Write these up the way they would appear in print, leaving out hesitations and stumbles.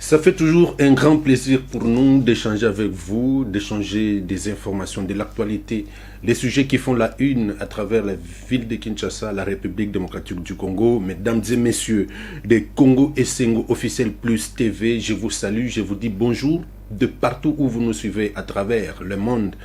Ça fait toujours un grand plaisir pour nous d'échanger avec vous, d'échanger des informations de l'actualité, les sujets qui font la une à travers la ville de Kinshasa, la République démocratique du Congo. Mesdames et messieurs, de Congo Esengo Officiel Plus TV, je vous salue, je vous dis bonjour de partout où vous nous suivez à travers le monde.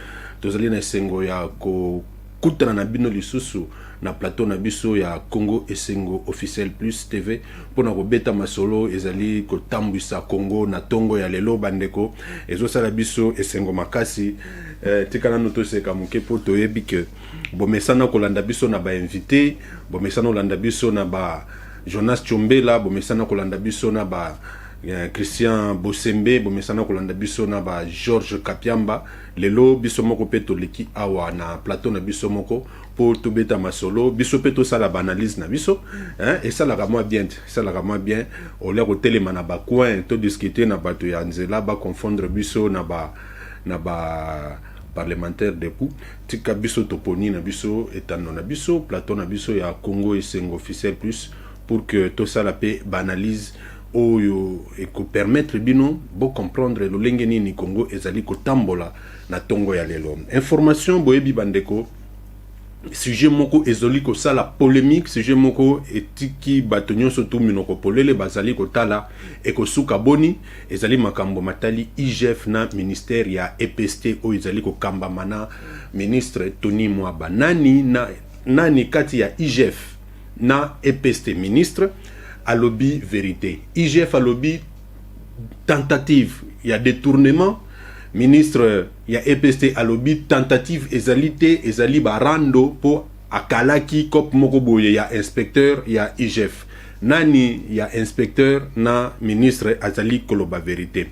Tozali Esengo ya ko kutana na bino lisusu na plateau na biso ya Congo Esengo Officiel Plus TV pour na kobeta masolo ezali kotambwisa Congo na tongo ya lelo bandeko ezosala biso esengo makasi tikana noto seka muke po toyebi ke bomesana kolanda biso na ba invité, bomesana kolanda biso na ba Jonas Chombela, bomesana kolanda biso na ba Christian Bosembe, bomesana kolanda biso na ba George Kapiamba. Lelo biso moko peto leki awa na plateau na biso moko pour tout beta masolo biso peto sala banalise na biso et ça la vraiment bien, ça la vraiment bien au l'air au télé na ba coin to discuter na bato ya nzela ba confondre biso na ba parlementaire de coup tika biso toponi na biso etano na biso plateau na biso ya Congo Esengo Officiel Plus pour que tout ça la paix banalise oyo et ko permettre bino bo comprendre lo lengeni ni Congo ezali ko tambola na tongo ya lelo. Information boyebi bandeko, sujet moko ezoli ko sala polémique, sujet moko etiki batonyo soto minoko polele bazali ko tala e ko suka boni ezali makambo matali IGF na ministère ya EPST o ezali ko kamba mana ministre Tony Mwaba nani kati ya IGF na EPST ministre à lobby vérité. IGF à lobby tentative, il y a détournement. Ministre, il y a EPST à lobby tentative, ezali barando pour akalaki kop mokoboye, il y a inspecteur, il y a IGF. Nani, il y a inspecteur, na ministre azali koloba vérité.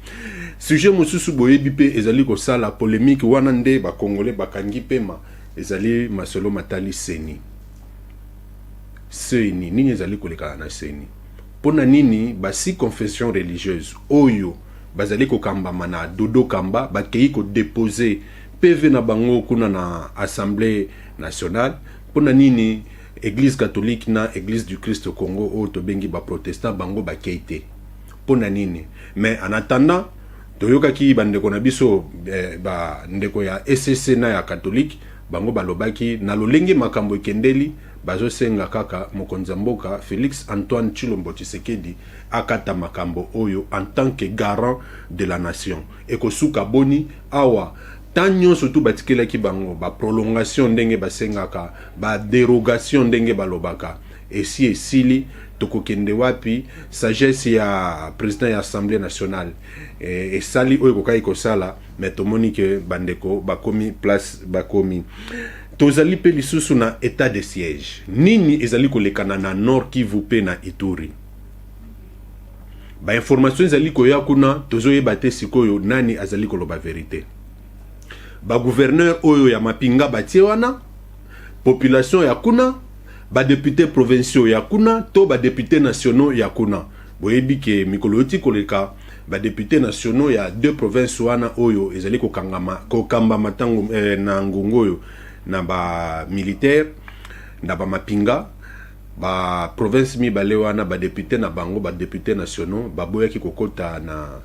Sujet mosusu boye bipe ezali ko sala polémique wanande ba congolais bakangi pema ezali masolo matali seni. Seni nini ezali koleka na seni. Pona nini basi confession religieuse oyo bazali ko kamba mana dodo kamba bakei ko déposer PV na bango kuna na Assemblée nationale. Pona nini Église catholique na Église du Christ au Congo o to bengi ba protestant bango bakeite. Pona nini mais en attendant toyoka ki bandeko na biso ba ndeko ya SCC na ya catholique bango balobaki na lolenge makambo ekendeli bazo senga kaka mokonza mboka Félix Antoine Tshilombo Tshisekedi akata makambo oyo en tant que garant de la nation et ko suka boni awa tanyo surtout batikela ki bango ba prolongation ndenge basengaka ba dérogation ndenge balobaka et si esili tokokende wapi sagesse ya président ya Assemblée nationale et sali oyo kokai ko sala mais tomoni ke bandeko bakomi place bakomi tozali pe lisusu na état de siège nini ezali kolekana na Nord Kivu pe na Ituri ba information ezali koya kuna tozoyeba te sikoyo nani azali koloba vérité ba gouverneur oyo ya mapinga batie wana population ya kuna ba député provinciaux ya kuna to ba député nationaux ya kuna boyebi ke mikoloti koleka ba député nationaux ya deux provinces wana oyo ezali kokamba matango na ngungoyo na ba militaire na ba mapinga ba province mi balewana ba député na bango ba député nationaux ba boyaki kokota na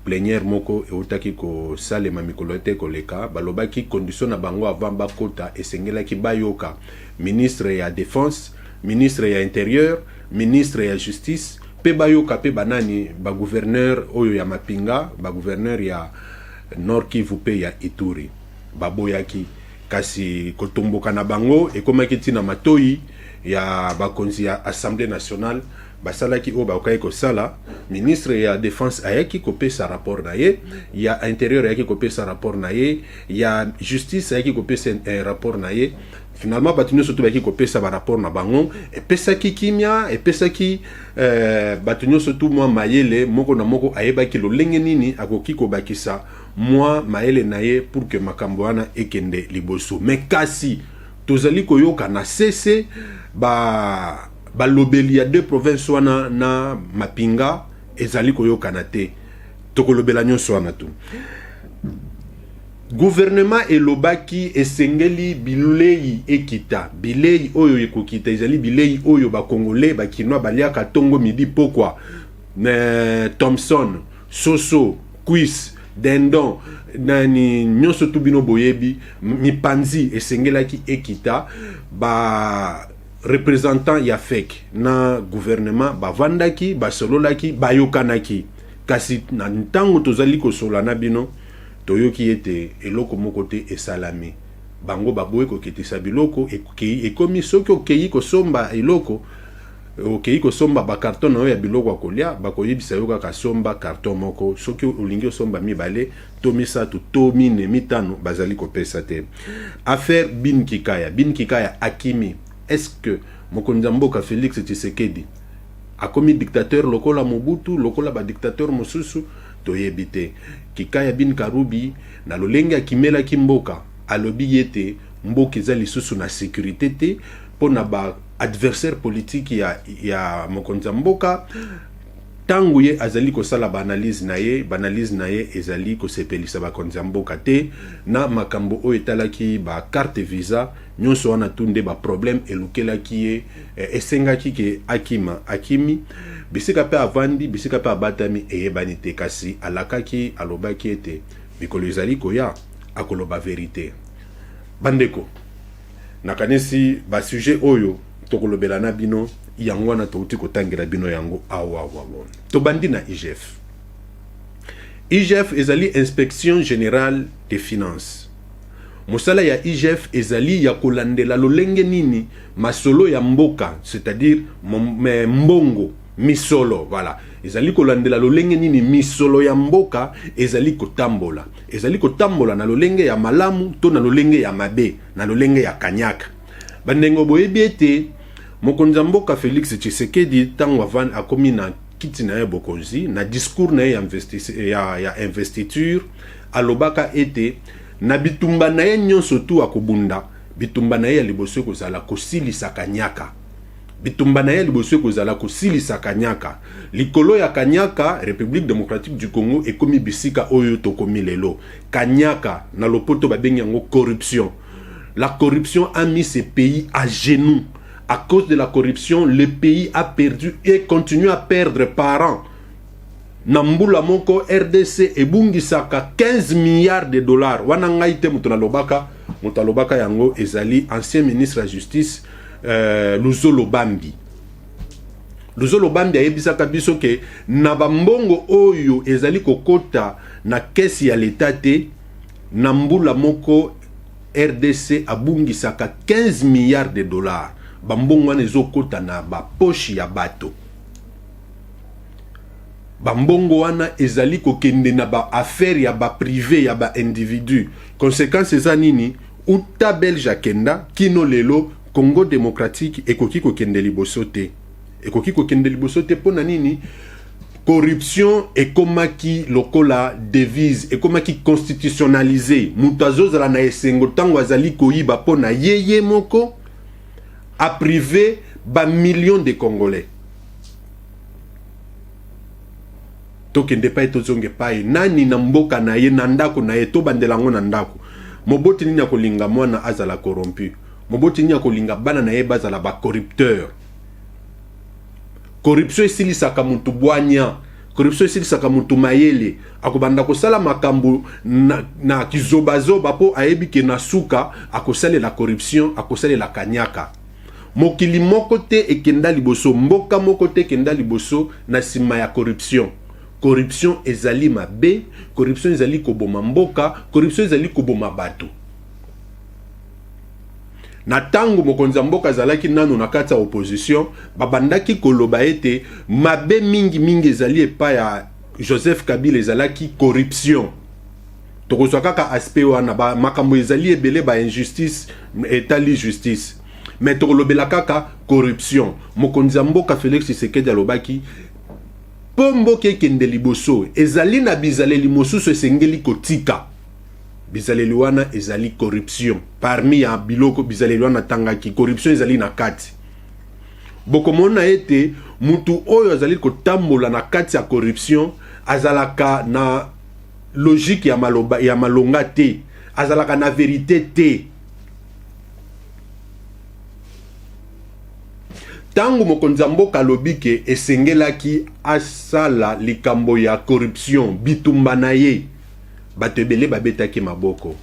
plénière moko e utaki ko salema mikolote koleka balobaki condition na bango avant ba kota esengelaki bayoka ministre ya défense, ministre ya intérieur, ministre ya justice pe bayoka pe banani ba gouverneur oyo ya mapinga ba gouverneur ya Nord Kivu pe ya Ituri baboyaki kasi kotomboka na bango ekomaki tina matoi ya bakonzi ya Assemblée nationale basalaki o bakai ko sala ministre ya défense ayaki kopesa rapport na ye ya intérieur ayaki kopesa rapport na ye ya justice ayaki kopesa rapport na ye finalement batunyo surtout baki kopesa ba rapport na bango epesaki kimia epesaki batunyo surtout moi mayele moko na moko ayebaki lolenge nini akoki ko bakisa moi maele na ye pour que makambo wana ekende liboso mais kasi tozali koyoka na cc ba lobeli ya deux provinces wana na mapinga ezali koyoka na te tokolobela nyonso wana tu gouvernement elobaki esengeli bilei ekita bilei oyo ekokita ezali bilei oyo ba congolais ba kinois baliaka tongo midi pokwa Thompson, Soso, Quiz, Dendon, nani nyonso tubino boyebi mipanzi esengelaki ekita ba représentant ya FEC na gouvernement bavandaki basololaki bayokanaki kasi na ntango tozali kosola na bino toyoki ete eloko moko te esalami bango baboye kokitisa biloko ekomi soki okeyi kosomba eloko okeyi kosomba bakarton na oyo ya biloko akolia bakoyebisa yo kaka somba karton moko soki olingi osomba mibale to misatu to mine mitano bazali kopesa te. Affaire Bin Kikaya akimi, est-ce que mokonzi ya mboka Félix Tshisekedi akomi dictateur lokola Mobutu lokola ba dictateur mosusu toyebi te. Kikaya Bin Karubi na lolenge akimelaki mboka alobi yete mboka eza lisusu na sécurité te pona ba adversaire politique ya mokonzi ya mboka tangu ye azali kosala banalize na ye ezali kosepelisa bakonzi ya mboka te na makambo oyo etalaki ba carte visa nyonso wana tunde ba problème elukelaki ye esengaki ke akimi bisika pe avandi bisika pe abatami eyebani te kasi alakaki alobaki ete mikolo ezali koya akoloba vérité. Bandeko nakanisi ba sujet oyo tokolobela na bino yango wana touti kotangela bino yango awa to bandi na IGF ezali inspection générale des finances. Mosala ya IGF ezali ya kolandela lolenge nini masolo ya mboka, c'est-à-dire mbongo misolo, voilà, ezali kolandela lolenge nini misolo ya mboka ezali kotambola na lolenge ya malamu to na lolenge ya mabe na lolenge ya kanyaka. Bandengo boyebi ete mokonzi ya mboka Félix Tshisekedi tango avant akomi na kiti na ye bokonzi na discours na ye ya investiture alobaka ete na bitumba na ye nyonso tu akobunda bitumba na ye ya liboso kozala kosilisa kanyaka. Bitumba na ye liboso kozala kosilisa kanyaka. Likolo ya kanyaka République démocratique du Congo ekomi bisika oyo tokomi lelo. Kanyaka na lopoto babengi yango corruption. La corruption a mis ce pays à genoux. À cause de la corruption, le pays a perdu et continue à perdre par an. Nambula moko RDC ebungisaka 15 milliards de dollars. Wana ngaite mutalobaka yango ezali ancien ministre de la justice Luzolo Bambi. Luzolo Bambi ayebisaka biso ke na bambongo oyo ezali kokota na kesi ya l'état te nambula moko RDC abungisaka 15 milliards de dollars. Bambongo wana ezokota na ba poche ya bato. Bambongo wana ezali kokende na ba affaire ya ba privé ya ba individu. Conséquence eza nini? Uta Belge kenda kino lelo Congo démocratique ekoki kokende liboso te. Ekoki kokende liboso te pona nini? Corruption ekomaki lokola devise, ekomaki constitutionnalisé. Mutazo zala na esengo tango azali koyiba pona yeye moko a privé ba millions de Congolais. Tokende pa etozonge pa nani na mboka na ye na ndako na ye to bandelango na ndako. Moboti nini akolinga mwana azala corrompu. Moboti nini akolinga bana na ye bazala ba corrupteur. Corruption esilisaka mutu bwanya. Corruption esilisaka mutu mayele. Akobanda kosala makambo na kizobazoba po ayebi ke na suka akosale la corruption, akosale la kanyaka. Mokili moko te ekenda liboso, mboka moko te ekenda liboso na sima ya corruption. Corruption ezali mabe, corruption ezali koboma mboka, corruption ezali koboma bato. Na tango mokonzi ya mboka azalaki nano na kati ya opposition, babandaki koloba ete mabe mingi ezali epa ya Joseph Kabila ezalaki corruption. Tokozwa kaka aspect wana ba makambo ezali ebele ba injustice etali justice. Mais tokolobela kaka corruption. Mokonzi ya mboka Félix Tshisekedi alobaki pombo kekende liboso ezali na bizaleli mosusu esengeli kotika. Bizaleli wana ezali corruption. Parmi ya biloko bizaleli wana tangaki corruption ezali na kati. Bokomona ete mutu oyo azali kotambola na kati ya corruption azalaka na logique ya malonga te, azalaka na vérité te. tango mokonzi mboka lobike esengelaki asala likambo ya corruption bitumba na ye bato ebele babetaki maboko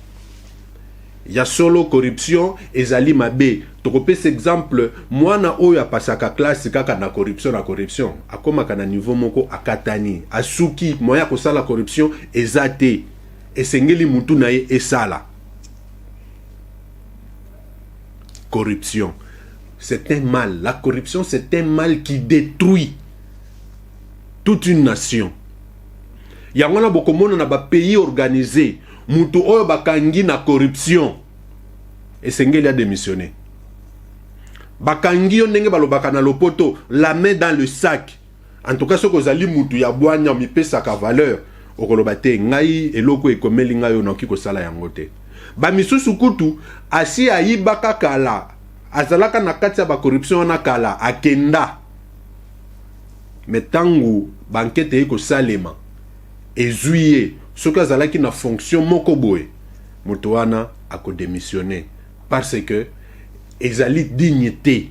ya solo corruption ezali mabe tokopesa exemple mwana oyo apasaka classe kaka na corruption akomaka na niveau moko akatani asuki moya kosala corruption eza te esengeli mutu na ye esala corruption. C'est un mal. La corruption, c'est un mal qui détruit toute une nation. Yangona bokomona na ba pays organisé, mutu oyo bakangi na corruption. Esengeli a démissionné. Bakangi yo ndenge balobaka na lopoto, la main dans le sac. En tout cas, ce que zali mutu ya bwanya mipesa ka valeur, okoloba te ngai eloko ekomeli ngai yo noki kosala yango te. Ba misusu kutu asi ayibaka kala azalaka na kati ya ba corruption na kala akenda metangu bankete eko salema ezuye soki azalaki na fonction moko boye moto wana ako démissionner parce que ezali dignité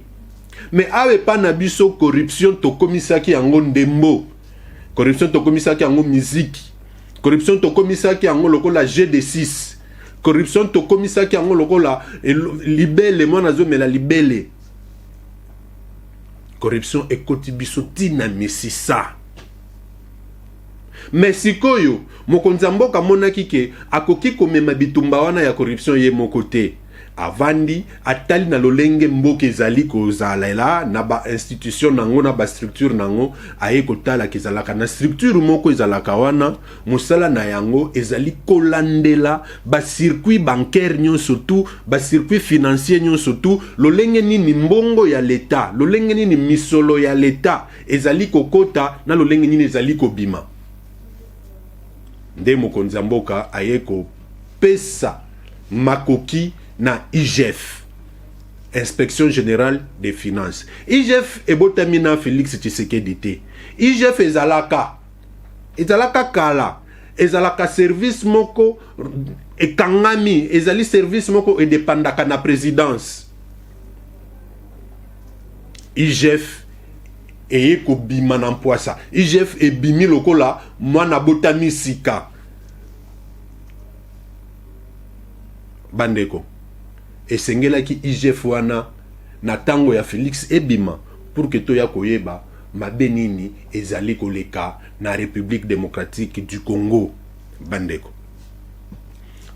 mais awe pa na biso corruption to komisaki yango ndembo corruption to komisaki yango musique corruption to komisaki yango lokola G6 corruption to komisaki yango lokola libele mwana azomela libele corruption ekoti biso tina misisa mais sikoyo mokonzi mboka monaki ke akoki komema bitumba wana ya corruption ye moko te avandi atali na lolenge mboka ezali kozala na ba institution nango na ba structure nango aye kotala kezalaka na structure moko ezalaka wana mosala na yango ezali kolandela ba circuit bancaire nyonso tout ba circuit financier nyonso tout lolenge nini mbongo ya leta lolenge nini misolo ya leta ezali kokota na lolenge nini ezali kobima nde mokonzi mboka aye ko pesa makoki na IGF, Inspection Générale des Finances. IGF ebotamina Félix Tshisekedi te. IGF ezalaka kala, ezalaka service moko ekangami, ezali service moko edepandaka na présidence. IGF eye ko bima na mpoasa. IGF ebimi lokola mwana botami sika. Bandeko. Esengelaki IGF wana na tango ya Félix ebima pour que toya koyeba mabenini ezali koleka na République démocratique du Congo bandeko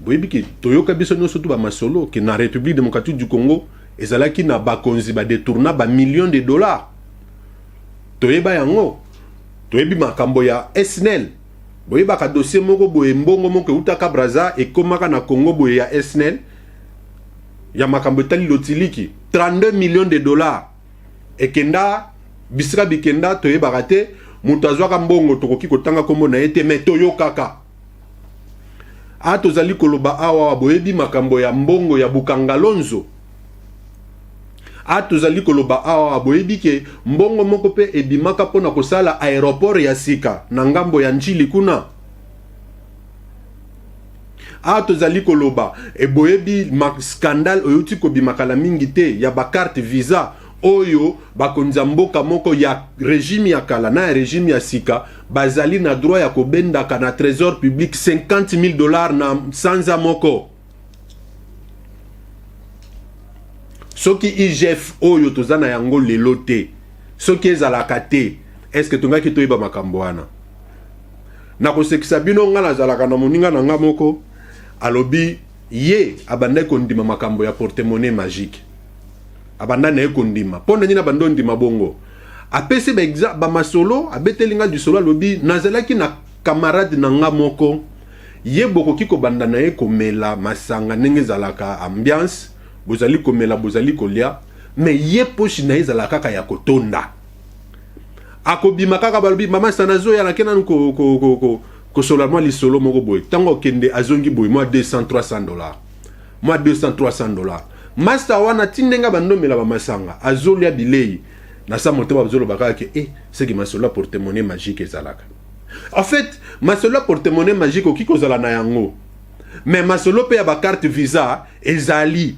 boyebiki toyoka biso nyonso tu ba masolo ke na République démocratique du Congo ezalaki na bakonzi ba détourna ba millions de dollars toyeba yango toyebi makambo ya SNEL boyeba ka dossier moko boye mbongo moko utaka Braza ekomaka na Congo boye ya SNEL ya makambo tali lotiliki 32 millions de dollars ekenda bisika bikenda toyebaka te mutu azwaka mbongo tokoki kotanga kombo na ye te me toyokaka tozali koloba awa boyebi makambo ya mbongo ya Bukangalonzo tozali koloba awa boyebi ke mbongo moko pe ebimaka pona kosala aéroport ya sika na ngambo ya Njili kuna tozali koloba boyebi scandale oyuti kobimakala mingi te ya ba carte visa oyo bakonza mboka moko ya régime ya kala na régime ya sika bazali na droit ya kobendaka na trésor public 50 000 dollars na sanza moko soki IGF oyo tozana yango lelo te soki ezalaka te est-ce que tongaki toyeba makambo wana na kosekisa bino nga nazalaka na moninga na nga moko alobi ye abanda kondima makambo ya porte-monnaie magique abanda na ekondima pona nina bando ndima bongo apesi ba masolo abetelinga du solo alobi nazalaki na camarade na nga moko ye bokoki kobanda na ye komela masanga ndenge ezalaka ambiance bozali komela bozali kolia mais ye poshi na ezalaka kaka ya kotonda akobima kaka balobi mama sanazo ya nakena kosola mwa lisolo moko boye tango kende azongi boye mwa 200-300 dollars mwa 200-300 dollars master wana tindenga bandomela ba masanga azolia bilei na sa motema bazolo bakaka ke c'est que masolo porte-monnaie magique ezalaka en fait masolo porte-monnaie magique okiko zala na yango mais masolo pe ya ba carte visa ezali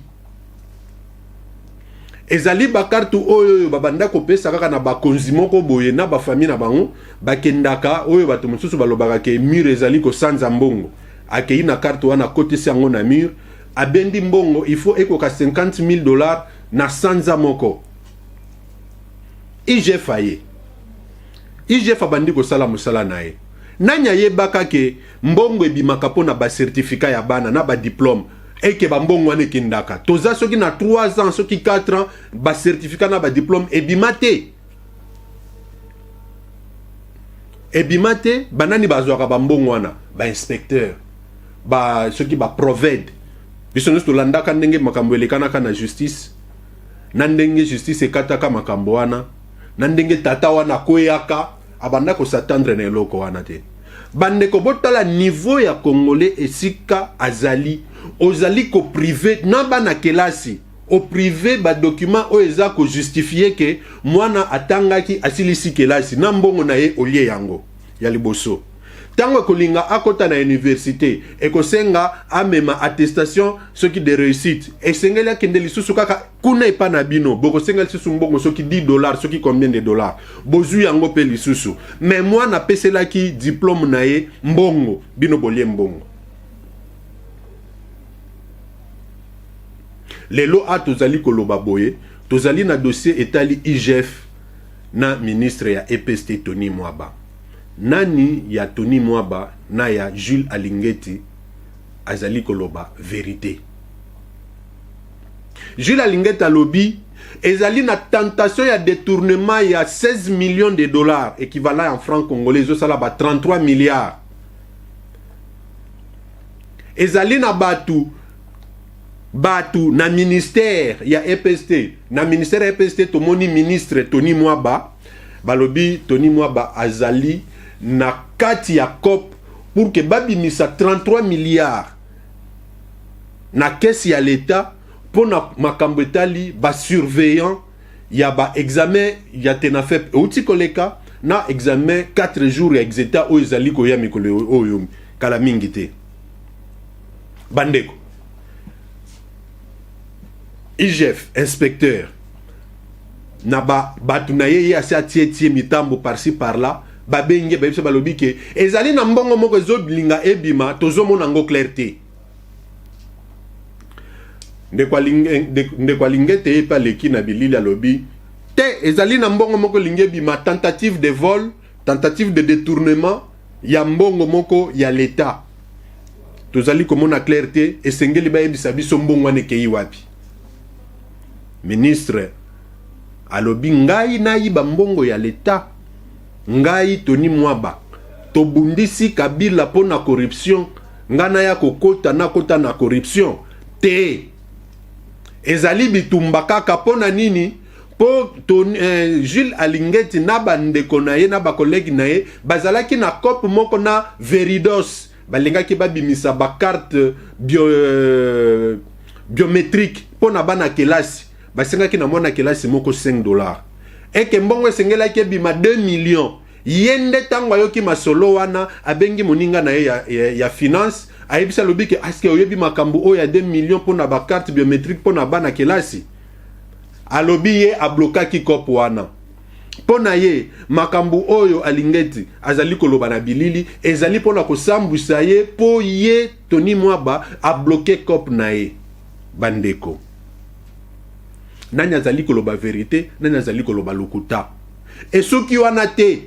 ezali bakarte oyo babanda kopesa kaka na bakonzi moko boye na bafamille na bango bakendaka oyo bato mosusu balobaka ke mur ezali kosanza mbongo akei na carte wana kotisi yango na mur abendi mbongo il faut ekoka $50,000 na sanza moko IGF aye IGF abandi kosala mosala na ye nani ayebaka ke mbongo ebimaka mpo na bacertificat ya bana na badiplôme eke bambongo wana ekendaka toza soki na 3 ans soki 4 ans bacertificat na badiplôme ebima te banani bazwaka bambongo wana bainspecteur soki baproved biso nyonso tolandaka ndenge makambo elekanaka na justice na ndenge justice ekataka makambo wana na ndenge tata wana akweyaka abanda kosatandre na eloko wana te bandeko botala niveau ya congolais esika azali ozali ko privé na bana kelasi au privé ba document oyo eza ko justifier ke mwana atangaki asilisi kelasi na mbongo na ye olie yango ya liboso tango kolinga akota na université ekosenga amema attestation soki de réussite esengeli akende lisusu kaka kuna epa na bino bokosenga lisusu mbongo soki $10 soki combien de dollars bozu yango pe lisusu mais mwana apeselaki diplôme na ye mbongo bino bolie mbongo lelo a tozali koloba boye tozali na dossier etali IGF na ministre ya EPST Tony Mwaba nani ya Tony Mwaba na ya Jules Alingeti azali koloba vérité Jules Alingeti alobi ezali na tentation ya détournement ya $16 millions équivalent en francs congolais ezosala ba 33 milliards ezali na batu na ministère ya EPST na ministère ya EPST tomoni ministre Tony Mwaba balobi Tony Mwaba azali na kati ya COP pour que babimisa 33 milliards na caisse ya l'État pour na makambo etali ba surveillant ya ba examen ya tenafep outi koleka na examen 4 jours ya exeta o ezali ko ya mikolo oyo kala mingi te bandeko IGF inspecteur na batu na ye asi atie mitambo par-ci par-là babenge bayebisa balobi ke ezali na mbongo moko ezolinga ebima tozomona ngo clarté ndeko alingete epa leki na bilili alobi te ezali na mbongo moko lingi ebima tentative de vol tentative de détournement ya mbongo moko ya l'État tozali komona clarté esengeli bayebisa biso mbongo wana ekei wapi ministre alobi ngai nayiba mbongo ya l'État ngai Tony Mwaba tobundisi Kabila po na corruption ngana ya kokota na corruption te ezali bitumba kaka po na nini po Jules Alingeti na bandeko na ye na ba collègue na ye bazalaki na COP moko na Veridos balingaki babimisa ba carte biométrique po na bana kelasi basengaki na mwana kelasi moko $5 eke mbongo esengelaki ebima 2 millions yende tango ayoki masolo wana abengi moninga na ye ya finance ayebisa lobiki aske oyebi makambo oyo ya 2 millions po na ba carte biométrique po na bana kelasi alobi ye ablokaki COP wana po na ye makambo oyo Alingeti azali koloba na bilili ezali po na kosambwisa ye po ye Tony Mwaba abloke COP na ye bandeko nani azali koloba vérité nani azali koloba lokuta esoki wana te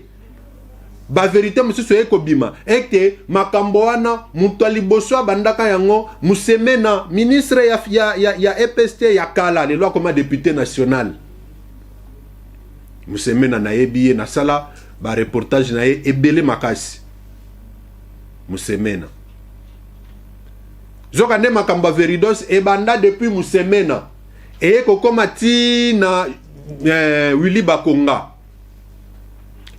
ba vérité mosusu ekobima eke makambo wana mutu aliboso abandaka yango Musemena ministre ya EPST ya kala lelo akoma député national Musemena na yebi ye nasala ba reportage na ye ebele makasi Musemena zoka nde makambo Veridos ebanda depuis Musemena eye kokoma ti na Willy Bakonga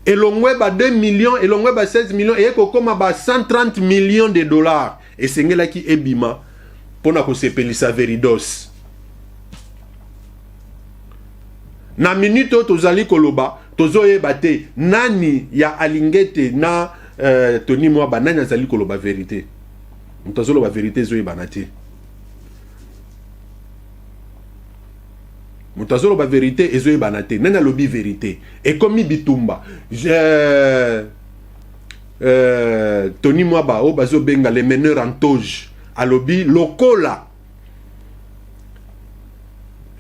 elongwe ba 2 millions elongwe ba 16 millions eye kokoma ba $130 millions esengelaki ebima pona kosepelisa Veridos na minute tozali koloba tozoyeba te nani ya Alingete na Tony Mwaba nani azali koloba vérité mutazoloba vérité zoyeba na te Moutazolo ba vérité ezoye banate. Nena lobby vérité. Et comme bitumba. Tony Mwaba o bazo benga les meneurs en toge. A lobby lokola.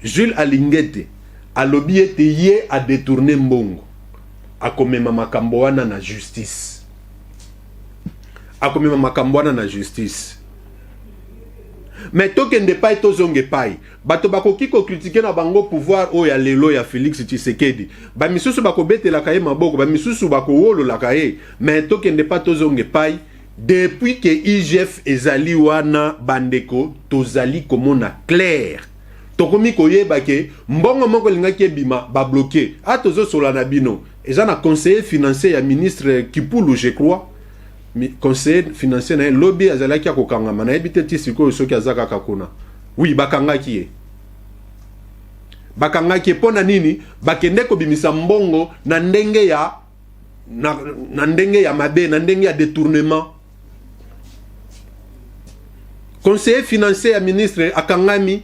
Jules Alingete. A lobby ete ye a détourné mbongo. A komema makambo wana na justice. A komema makambo wana na justice. Mais tokende pai tozonge pai bato bakoki ko critiquer na bango pouvoir o ya lelo ya Félix Tshisekedi ba misusu bako betela kaye maboko ba misusu bako wolo la kaye mais tokende pa tozonge pai depuis que IGF ezali wana bandeko tozali komona clair tokomi koyeba ke mbongo moko lingaki ebima ba bloquer a tozo solana bino eza na conseiller financier ya ministre Kipulu je crois conseiller financier na lobby azalaki akokangama na ebite ti sikoyo soki azaka kakuna oui bakangaki ye pona nini bakende kobimisa mbongo na ndenge ya na ndenge ya mabe na ndenge ya détournement conseiller financier ya ministre akangami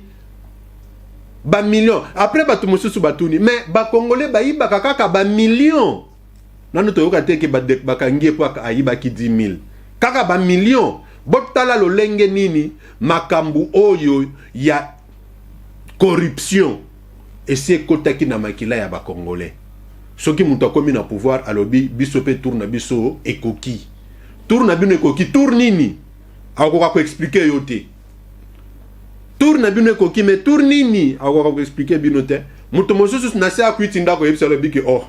ba million après batu mosusu batuni mais ba congolais bayiba kaka ba million nanu toyoka te ke bakangie po ayiba ki 10 000 kaka ba million botala lolenge nini makambu oyo ya corruption esi ekotaki na makila ya ba congolais soki mutu akomi na pouvoir alobi biso pe tour na biso ekoki tour na bino ekoki tour nini akoka ko expliquer yo te tour na bino ekoki mais tour nini akoka ko expliquer bino te mutu mosusu na se akwiti ndako yebisa lobi ke oh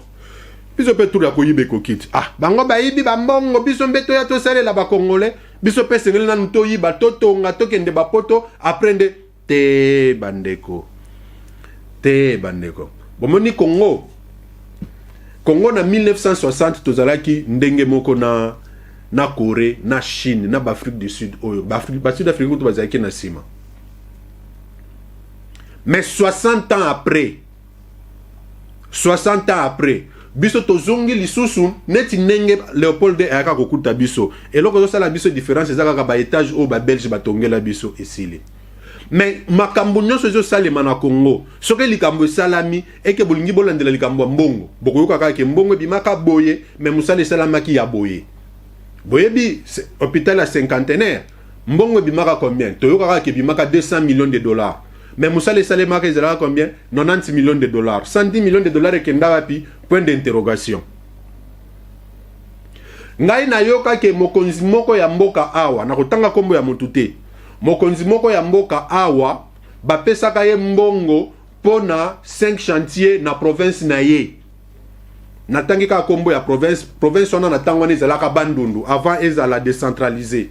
biso pe tour ya koyibe kokiti ah bango bayibi bambongo biso mbeto ya tosalela ba congolais biso pe sengeli nanu toyiba totonga tokende bapoto aprende te bandeko bomoni Congo na 1960 tozalaki ndenge moko na Corée na Chine na Afrique du Sud oyo ba Sud Afrique to bazalaki na sima mais 60 ans après biso tozongi lisusu neti ndenge Léopold ayaka kokuta biso eloko tozosala biso différence ezaka ka ba étage o ba Belge batongela biso esili mais makambo nyonso ezosalema na Congo soki likambo esalami eke bolingi bolandela likambo ya mbongo bokoyoka kaka ke mbongo ebimaka boye mais mosala esalamaki ya boye boyebi hôpital ya cinquantenaire mbongo ebimaka combien toyoka kaka ke ebimaka 200 millions de dollars mais mosala esalemaka ezalaka combien 90 millions de dollars 110 millions de dollars ekenda wapi point d'interrogation ngai nayoka ke mokonzi moko ya mboka awa nakotanga kombo ya motu te mokonzi moko ya mboka awa bapesaka ye mbongo pona 5 chantier na province na ye natangi ka kombo ya province wana natango wana ezalaka bandundu avant ezala décentralisé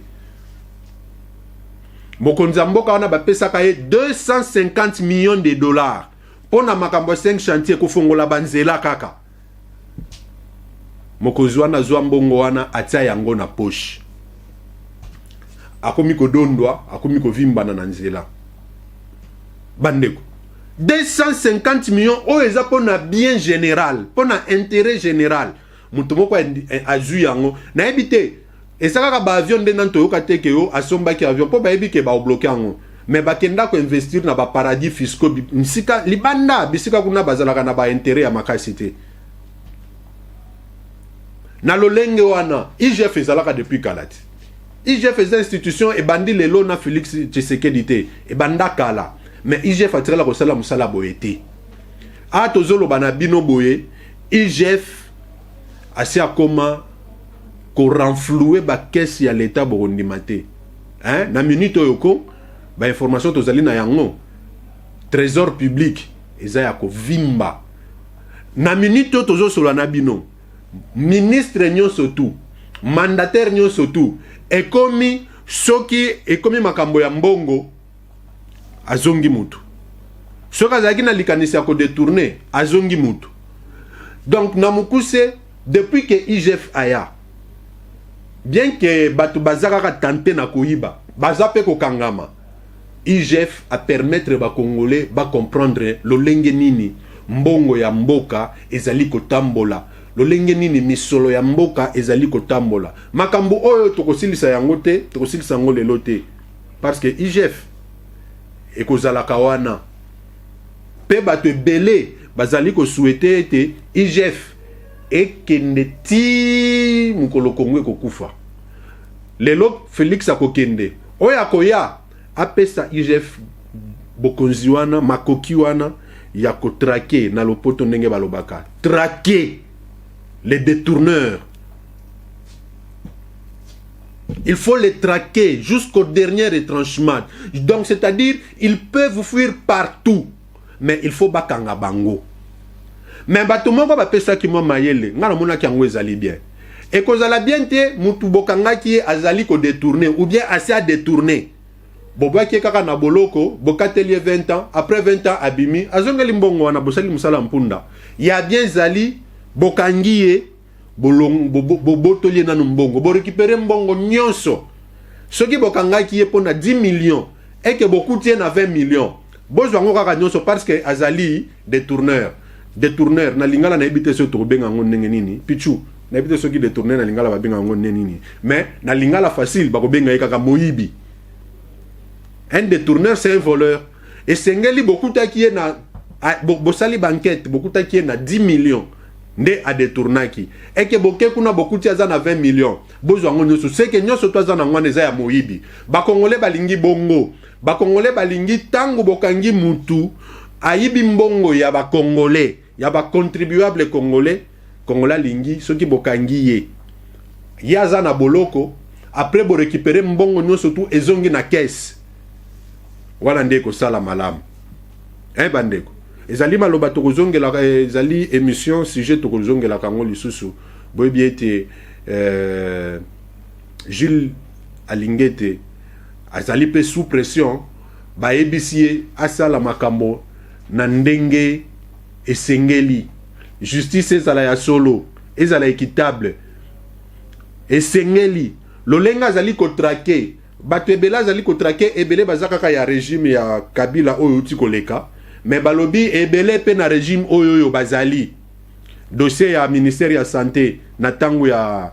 mokonzi ya mboka wana bapesaka ye 250 millions de dollars pona makambo 5 chantier kofongola banzela kaka mokonzi wana zwa mbongo wana atia yango na poche akomi kodondwa akomi kovimbana na nzela bandeko 250 millions oyo eza pona bien général pona intérêt général mutu moko azwi yango nayebi te esakaka ba avion nde nanto yoka te ke yo asombaki avion po bayebi ke baobloke yango mais bakenda ko investir na ba paradis fiscaux nsika libanda bisika kuna bazalaka na ba intérêt ya makasi te na lolenge wana IGF ezalaka depuis kalati IGF eza institution ebandi lelo na Félix Tshisekedi te ebanda kala mais IGF atirala kosala musala boye te a tozoloba na bino boye IGF asi akoma ko renflouer ba caisse ya l'état borondima te hein na minute oyoko ba information tozali na yango trésor public eza ya ko vimba na minute tozosola na bino ministre nyonso tu mandataire nyonso tu ekomi soki ekomi makambo ya mbongo azongi mutu soki azalaki na likanisi ya kodetourne azongi mutu donc na mokuse depuis que IGF aya bien que batu bazaka tenter na koyiba baza pe kokangama IGF a permettre ba congolais ba comprendre lolenge nini mbongo ya mboka ezali kotambola lolenge nini misolo ya mboka ezali kotambola makambo oyo tokosilisa yango te tokosilisa yango lelo te parce que IGF ekozala kawana pe bato ebele bazali ko souhaiter ete IGF ekende ti mukolo Kongo ekokufa. Lelo Félix akokende oya koya apesa IGF bokonzi wana makoki wana ya ko traquer na lopoto ndenge balobaka, traquer les détourneurs. Il faut les traquer jusqu'au dernier retranchement. Donc, c'est-à-dire, ils peuvent fuir partout. Mais il faut bakanga bango. Mais batumo ko bapesa ki mo mayele, ngana mona ki yango ezali bien. Et ko zala bien te mutu bokanga ki azali ko détourner ou bien assez à détourner. Boba ki kaka na boloko, bokateli 20 ans, après 20 ans abimi, azongeli mbongo wana bosali musala mpunda. Ya bien zali bokangiye botoli na mbongo, bo récupérer mbongo nyonso. Soki bokanga ki pona 10 millions et que beaucoup tiennent à 20 millions. Bozo ngo kaka nyonso parce que azali détourneur. Détourneur na lingala na ebité so to benga ngone nini pichu na ebité so ki détourneur na lingala ba benga ngone nini mais na lingala facile ba ko benga kaka moyibi. Un détourneur c'est un voleur et sengeli beaucoup ta qui est na bosali banquette beaucoup ta qui est na 10 millions nde a détournaki et que boké kuna beaucoup ti azana 20 millions bozo ngone so c'est que nyoso to azana ngone za ya moyibi ba congolais balingi bongo ba congolais balingi tango bokangi mutu ayibi mbongo ya ba congolais ya ba contribuable congolais lingi soki bokangi ye yaza na boloko après bo récupérer mbongo nyo surtout ezongi na caisse wala ndeko sala malamu bandeko ezali maloba tokozongela ezali émission sujet tokozongela kango lisusu boyebi ete Jules Alingete azali pe sous pression ba ebisiye asala makambo na ndenge esengeli justice ezala ya solo ezala équitable esengeli lolenga azali ko traquer bato ebele azali ko traquer ebele bazaka ya régime ya Kabila oyo uti koleka mais balobi ebele pe na régime oyo bazali dossier ya ministère ya santé na tango ya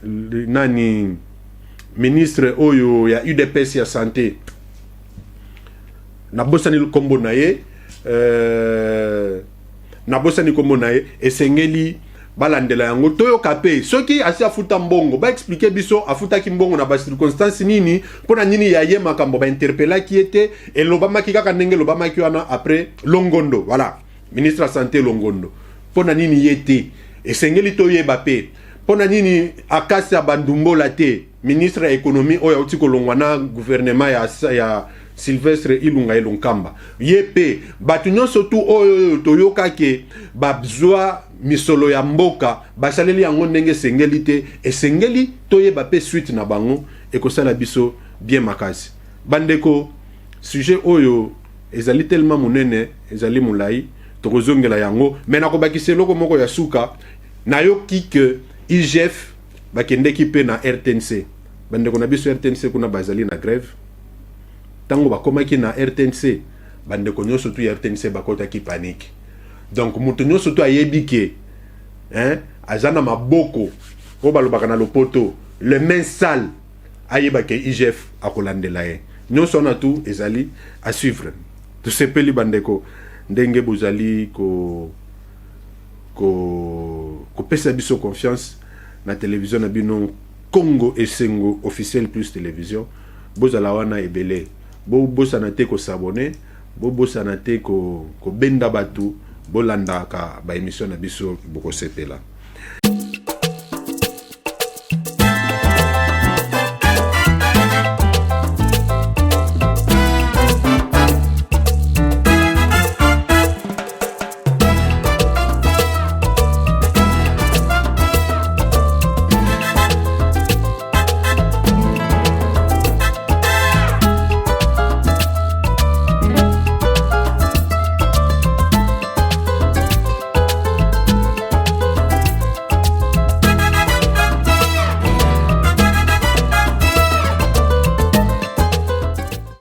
nani ministre oyo ya UDPS ya santé nabosani kombo na ye nabosani kombo na ye esengeli balandela yango toyo kape soki asi afuta mbongo ba expliquer biso afuta ki mbongo na ba circonstance nini pona nini ya ye makambo ba interpella ki ete et lobama ki kaka ndenge lobama ki wana après Longondo voilà ministre de la santé Longondo pona nini yete esengeli toyeba pe pona nini akasi bandumbo la te ministre ya économie oya uti kolongwa na gouvernement ya Sylvestre Ilunga Ilunkamba yepe batu nyonso tu oyo toyoka ke babzwa misolo ya mboka basaleli yango ndenge sengeli te esengeli toyeba pe suite na bango ekosala biso bien makasi bandeko sujet oyo ezali tellement munene ezali mulai tokozongela yango mais nakobakisa eloko moko ya suka nayoki ke IGF bakendeki pe na RTNC bandeko na biso RTNC kuna bazali na grève tango bakomaki na RTNC bandeko nyonso tu ya RTNC bakotaki panique donc mutu nyonso tu ayebi ke azana maboko o balobaka na lopoto le main sale ayeba ke IGF akolandela ye nyonso na tu ezali à suivre tosepeli bandeko ndenge bozali kopesa biso confiance na télévision na bino Congo Esengo officiel plus télévision bozala wana ebele bosana te ko s'abonner bosana te ko benda batu bolandaka ba émission na biso boko sepela